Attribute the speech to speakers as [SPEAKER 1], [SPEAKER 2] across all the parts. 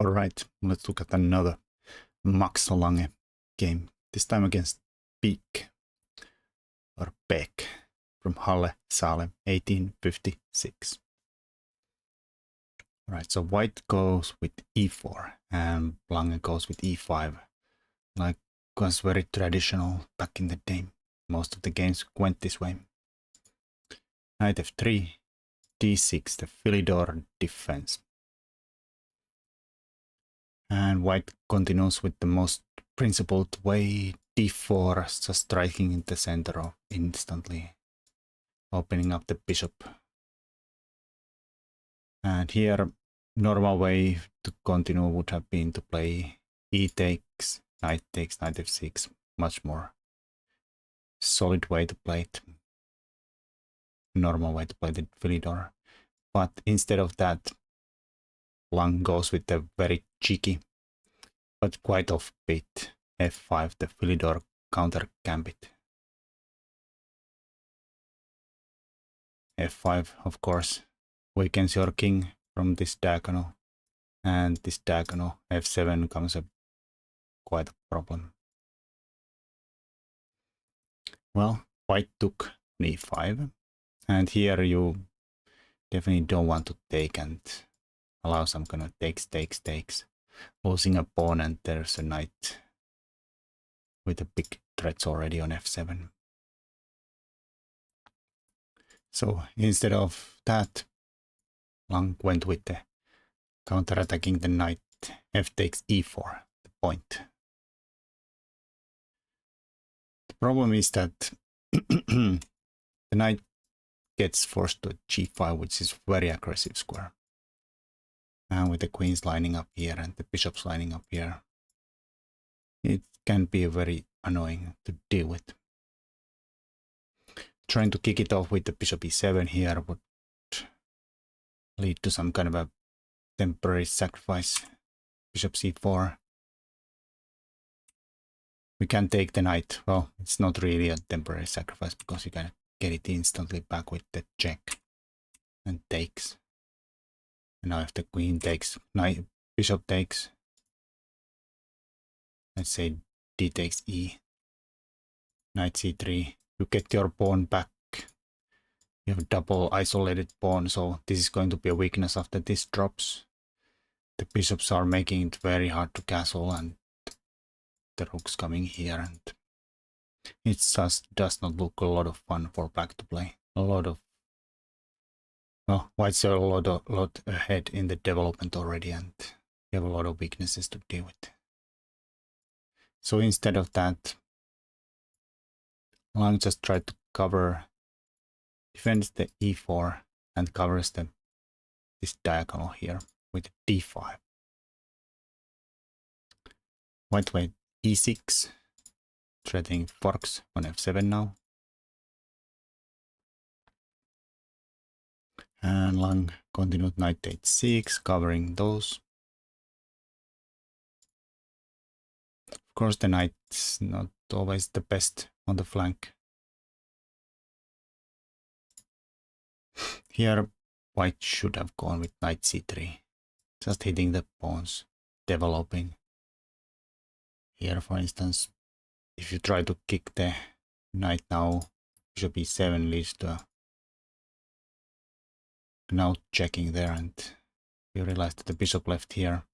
[SPEAKER 1] Alright, let's look at another Max Lange game, this time against Beeck, or Beeck, from Halle, Saale, 1856. Alright, so white goes with e4, and Lange goes with e5. Like, was very traditional back in the day. Most of the games went this way. Knight f3, d6, the Philidor defense. And white continues with the most principled way, d4, just striking in the center of instantly, opening up the bishop. And here, normal way to continue would have been to play e takes, knight f6, much more solid way to play it. Normal way to play the Philidor. But instead of that, Lange goes with the very cheeky but quite offbeat f5, the Philidor Countergambit. f5, of course, weakens your king from this diagonal, and this diagonal f7 becomes quite a problem. Well, white took e5, and here you definitely don't want to take and allow some kind of takes. Losing a pawn, and there's a knight with a big threats already on f7. So instead of that, Lange went with the counter-attacking the knight, f takes e4, the point. The problem is that the knight gets forced to g5, which is very aggressive square. And with the queens lining up here and the bishops lining up here, it can be very annoying to deal with. Trying to kick it off with the bishop e7 here would lead to some kind of a temporary sacrifice. Bishop c4. We can take the knight. Well, it's not really a temporary sacrifice because you can get it instantly back with the check and takes. And now if the queen takes, knight, bishop takes, let's say d takes e, knight c3, you get your pawn back. You have double isolated pawn, so this is going to be a weakness after this drops. The bishops are making it very hard to castle, and the rook's coming here, and it just does not look a lot of fun for black to play. Well, white's a lot ahead in the development already, and you have a lot of weaknesses to deal with. So instead of that, Lange just tried to defends the e4 and covers this diagonal here with d5. White played e6, threatening forks on f7 now. And Lange continued knight h6, covering those. Of course, the knight's not always the best on the flank. Here, white should have gone with knight c3, just hitting the pawns, developing. Here, for instance, if you try to kick the knight now, bishop e7 leads to now checking there, and you realize that the bishop left here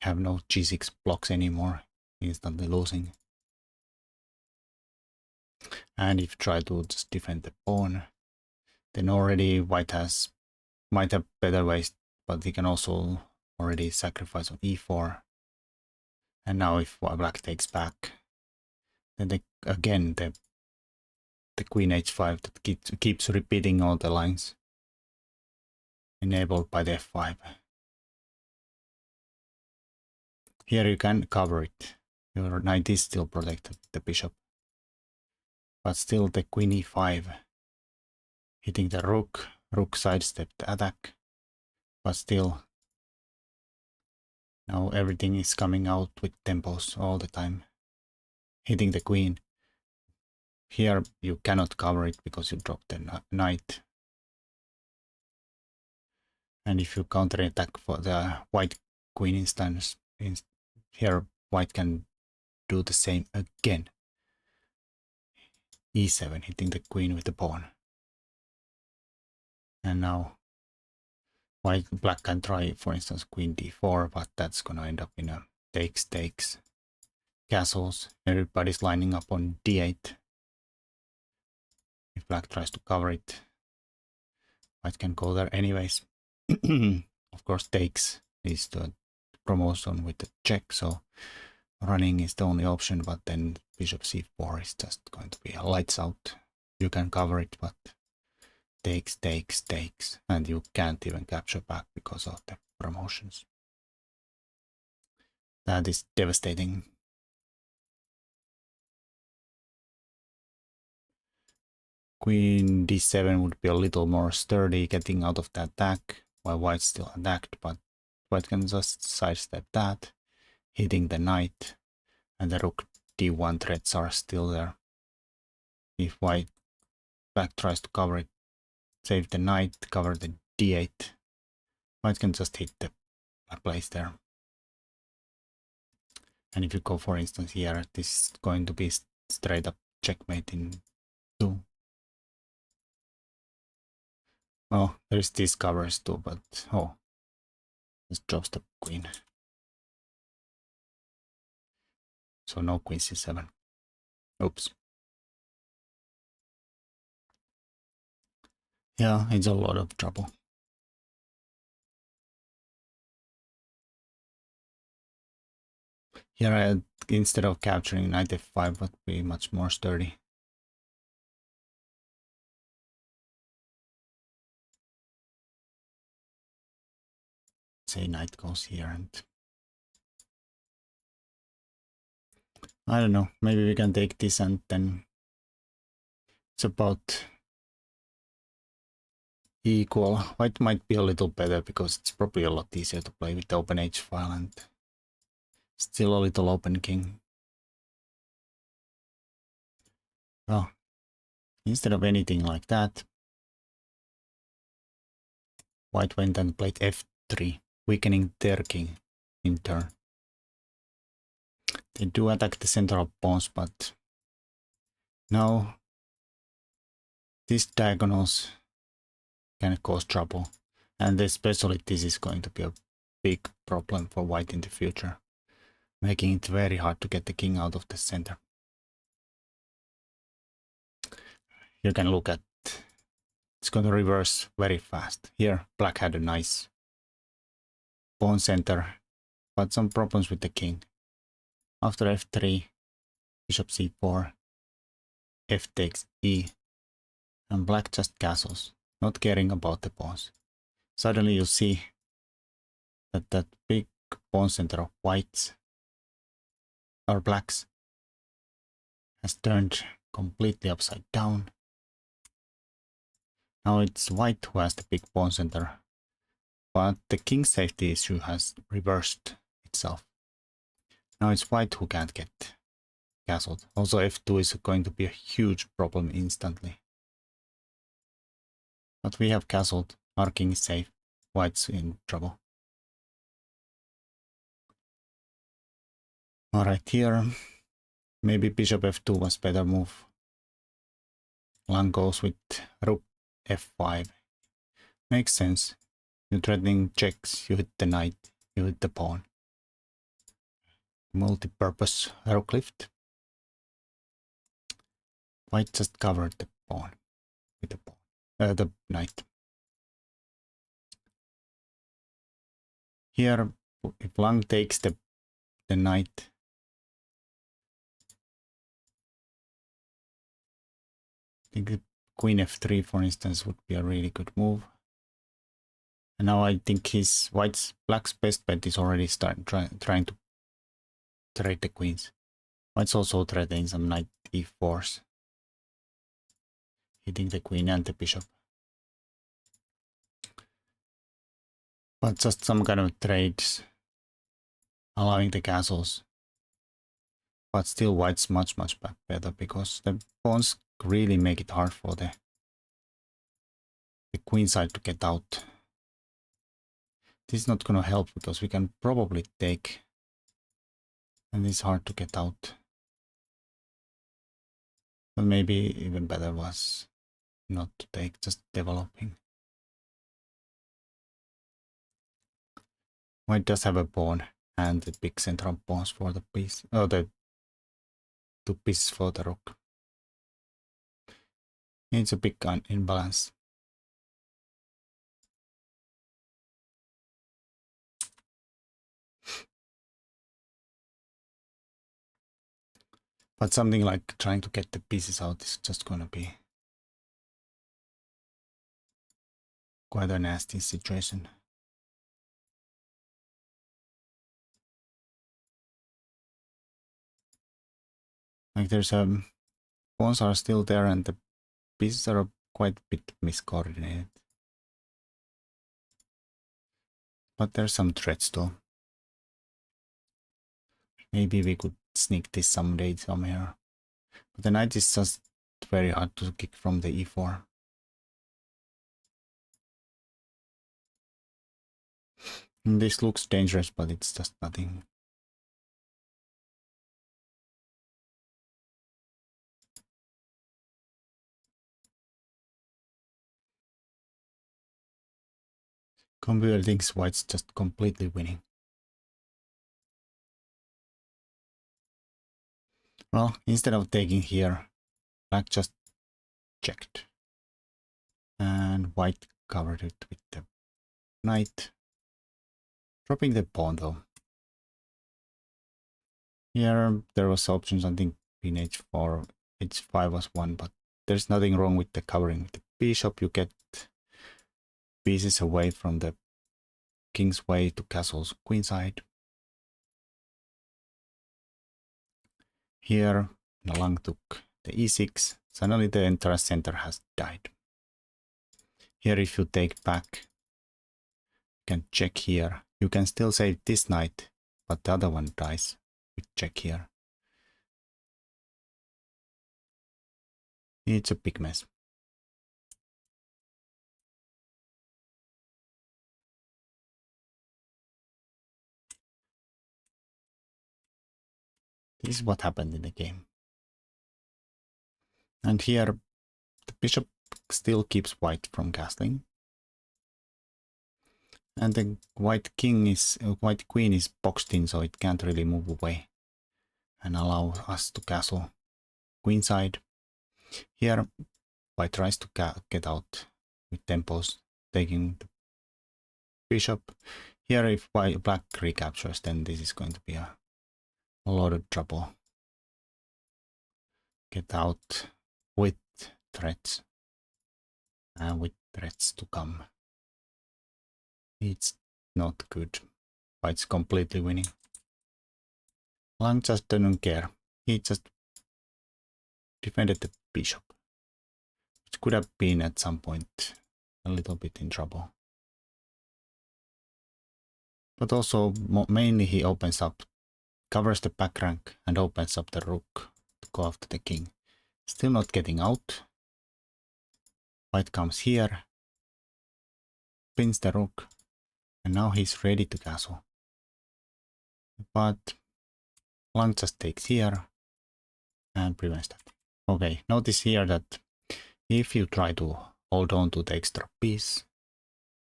[SPEAKER 1] have no g6 blocks anymore, instantly losing. And if you try to just defend the pawn, then already white might have better ways, but he can also already sacrifice on e4. And now if black takes back, then again the queen h5 that keeps repeating all the lines, enabled by the f5. Here you can cover it. Your knight is still protected, the bishop. But still the queen e5, hitting the rook sidestepped the attack. But still, now everything is coming out with tempos all the time. Hitting the queen. Here you cannot cover it because you dropped the knight. And if you counterattack for the white queen instance, here white can do the same again. E7, hitting the queen with the pawn. And now black can try, for instance, queen d4, but that's gonna end up in a takes. Castles, everybody's lining up on d8. If black tries to cover it, white can go there anyways. Of course, takes is the promotion with the check, so running is the only option, but then bishop c4 is just going to be a lights out. You can cover it, but takes, and you can't even capture back because of the promotions. That is devastating. Queen d7 would be a little more sturdy, getting out of the attack, while white still attacked, but white can just sidestep that, hitting the knight, and the rook d1 threats are still there. If black tries to cover it, save the knight, cover the d8, white can just hit the place there. And if you go, for instance, here, this is going to be straight up checkmate in 2. Oh, there's these covers too, but oh, this drops the queen. So no queen c7. Oops. Yeah, it's a lot of trouble. Here, instead of capturing knight f5, would be much more sturdy. Say knight goes here, and I don't know, maybe we can take this, and then it's about equal. White might be a little better because it's probably a lot easier to play with the open h file, and still a little open king. Well, instead of anything like that, white went and played f3, weakening their king in turn. They do attack the central pawns, but now these diagonals can cause trouble, and especially this is going to be a big problem for white in the future, making it very hard to get the king out of the center. You can look at, it's going to reverse very fast. Here black had a nice pawn center, but some problems with the king. After f3, bishop c4, f takes e, and black just castles, not caring about the pawns. Suddenly you see that big pawn center of whites or blacks has turned completely upside down. Now it's white who has the big pawn center, but the king safety issue has reversed itself. Now it's white who can't get castled. Also f2 is going to be a huge problem instantly. But we have castled, our king is safe, white's in trouble. Alright, here maybe bishop f2 was better move. Lange goes with rook f5. Makes sense. You're threatening checks, you hit the knight, you hit the pawn. Multi-purpose rook lift. White just covered the pawn with the knight. Here, if Lange takes the knight, I think queen f3, for instance, would be a really good move. And now I think black's best bet is already trying to trade the queens. White's also threatening some knight e4s, hitting the queen and the bishop. But just some kind of trades, allowing the castles. But still white's much better because the pawns really make it hard for the queen side to get out. This is not gonna help because we can probably take, and it's hard to get out. But maybe even better was not to take, just developing. White does have a pawn and the big central pawns for the piece, the 2 pieces for the rook. It's a big imbalance. But something like trying to get the pieces out is just gonna be quite a nasty situation. Like there's pawns are still there and the pieces are quite a bit miscoordinated. But there's some threats though. Maybe we could sneak this someday somewhere. But the knight is just very hard to kick from the e4. And this looks dangerous, but it's just nothing. Computer thinks white's just completely winning. Well, instead of taking here, black just checked. And white covered it with the knight. Dropping the pawn though. Here there was options, I think queen h4, h5 was one, but there's nothing wrong with the covering. With the bishop you get pieces away from the king's way to castle's queenside. Here Lange took the e6, suddenly the entire center has died. Here if you take back, you can check here. You can still save this knight, but the other one dies with check here. It's a big mess. This is what happened in the game. And here the bishop still keeps white from castling. And the white queen is boxed in, so it can't really move away and allow us to castle queenside. Here white tries to get out with tempos, taking the bishop. Here if black recaptures, then this is going to be a lot of trouble. Get out with threats and with threats to come. It's not good. White's completely winning. Lange just didn't care. He just defended the bishop, which could have been at some point a little bit in trouble. But also mainly he opens up, covers the back rank and opens up the rook to go after the king. Still not getting out. White comes here, pins the rook, and now he's ready to castle. But Lange just takes here and prevents that. Okay, notice here that if you try to hold on to the extra piece,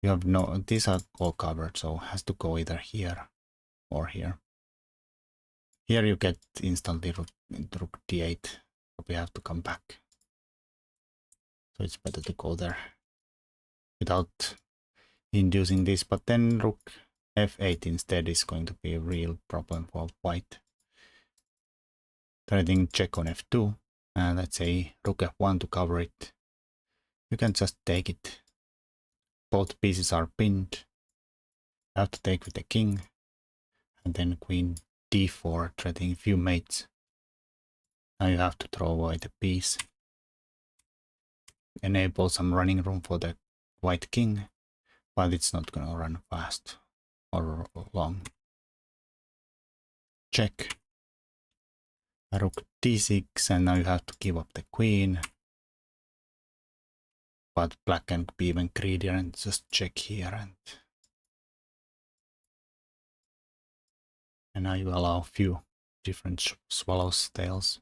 [SPEAKER 1] you have these are all covered, so it has to go either here or here. Here you get instantly rook d8, but we have to come back. So it's better to go there without inducing this, but then rook f8 instead is going to be a real problem for white. Threatening check on f2, and let's say rook f1 to cover it. You can just take it. Both pieces are pinned. You have to take with the king, and then queen d4 threatening few mates. Now you have to throw away the piece. Enable some running room for the white king, but it's not gonna run fast or long. Check. Rook d6, and now you have to give up the queen. But black can be even greedier and just check here, and And now you allow a few different swallow's tails.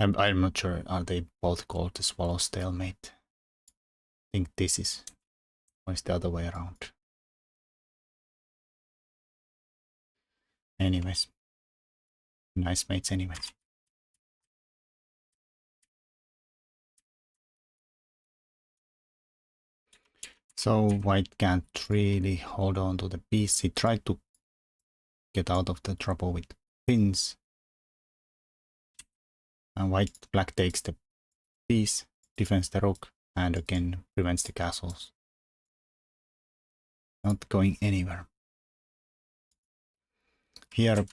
[SPEAKER 1] I'm not sure, are they both called the swallow's tail mate? I think this is, or is the other way around? Anyways, nice mates anyways. So white can't really hold on to the piece. He tried to get out of the trouble with pins. And black takes the piece, defends the rook, and again prevents the castles. Not going anywhere. Here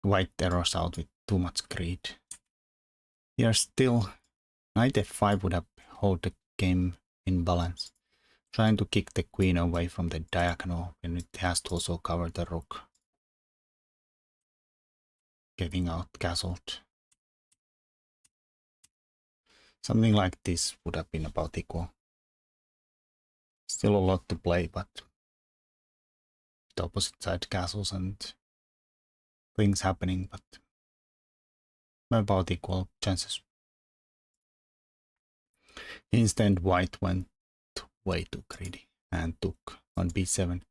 [SPEAKER 1] white errors out with too much greed. Here still knight f5 would have held the game in balance. Trying to kick the queen away from the diagonal when it has to also cover the rook. Getting out castled. Something like this would have been about equal. Still a lot to play, but the opposite side castles and things happening, but about equal chances. Instead, white went way too greedy and took on b7,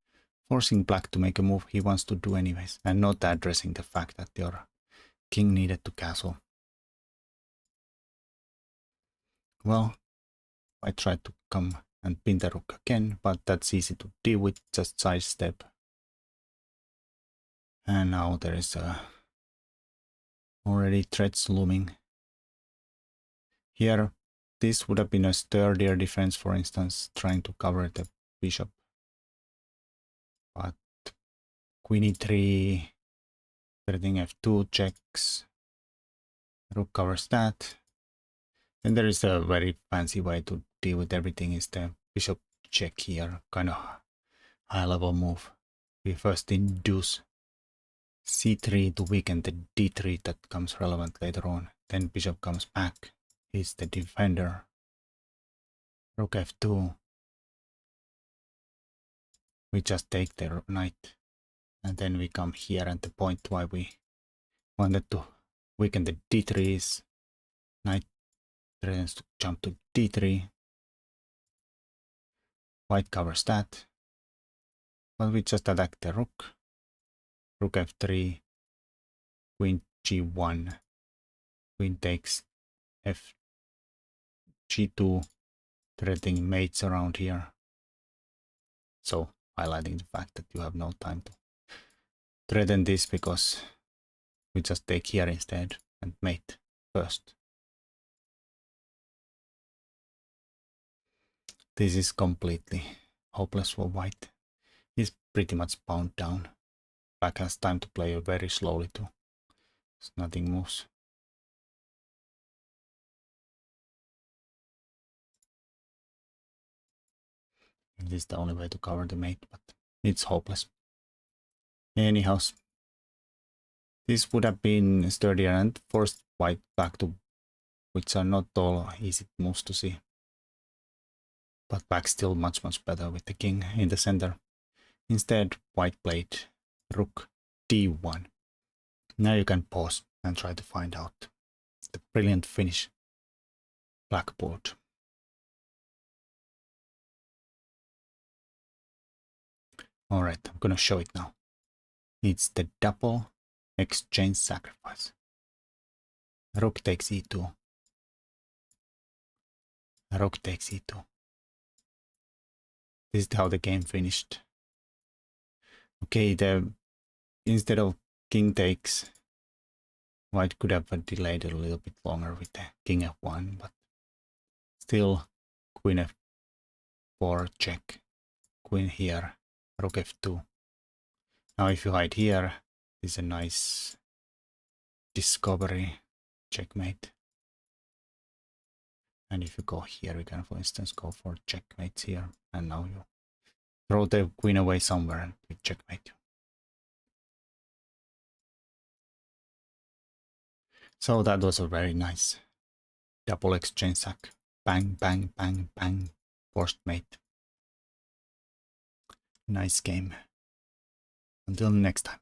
[SPEAKER 1] forcing black to make a move he wants to do anyways, and not addressing the fact that your king needed to castle. Well, I tried to come and pin the rook again, but that's easy to deal with, just sidestep. And now there is already threats looming. Here, this would have been a sturdier defense, for instance, trying to cover the bishop. But queen e3, threatening f2 checks, rook covers that. And there is a very fancy way to deal with everything, is the bishop check here, kind of high level move. We first induce c3 to weaken the d3 that comes relevant later on. Then bishop comes back, he's the defender. Rook f2. We just take the knight. And then we come here, and the point why we wanted to weaken the d3 is knight threatens to jump to d3. White covers that. But we just attack the rook. Rook f3. Queen g1. Queen takes f g2. Threatening mates around here. So highlighting the fact that you have no time to threaten this, because we just take here instead and mate first. This is completely hopeless for white. He's pretty much bound down. Black has time to play very slowly too. So nothing moves. This is the only way to cover the mate, but it's hopeless. Anyhow, this would have been sturdier and forced white back to, which are not all easy moves to see. But black still much better with the king in the center. Instead, white played rook d1. Now you can pause and try to find out the brilliant finish blackboard. Alright, I'm gonna show it now. It's the double exchange sacrifice. Rook takes e2. Rook takes e2. This is how the game finished. Okay, instead of king takes, white could have delayed a little bit longer with the king f1, but still queen f4 check, queen here, rook f2. Now if you hide here, this is a nice discovery, checkmate. And if you go here, we can for instance go for checkmates here, and now you throw the queen away somewhere and we checkmate you. So that was a very nice double exchange sack. Bang, bang, bang, bang. Forced mate. Nice game. Until next time.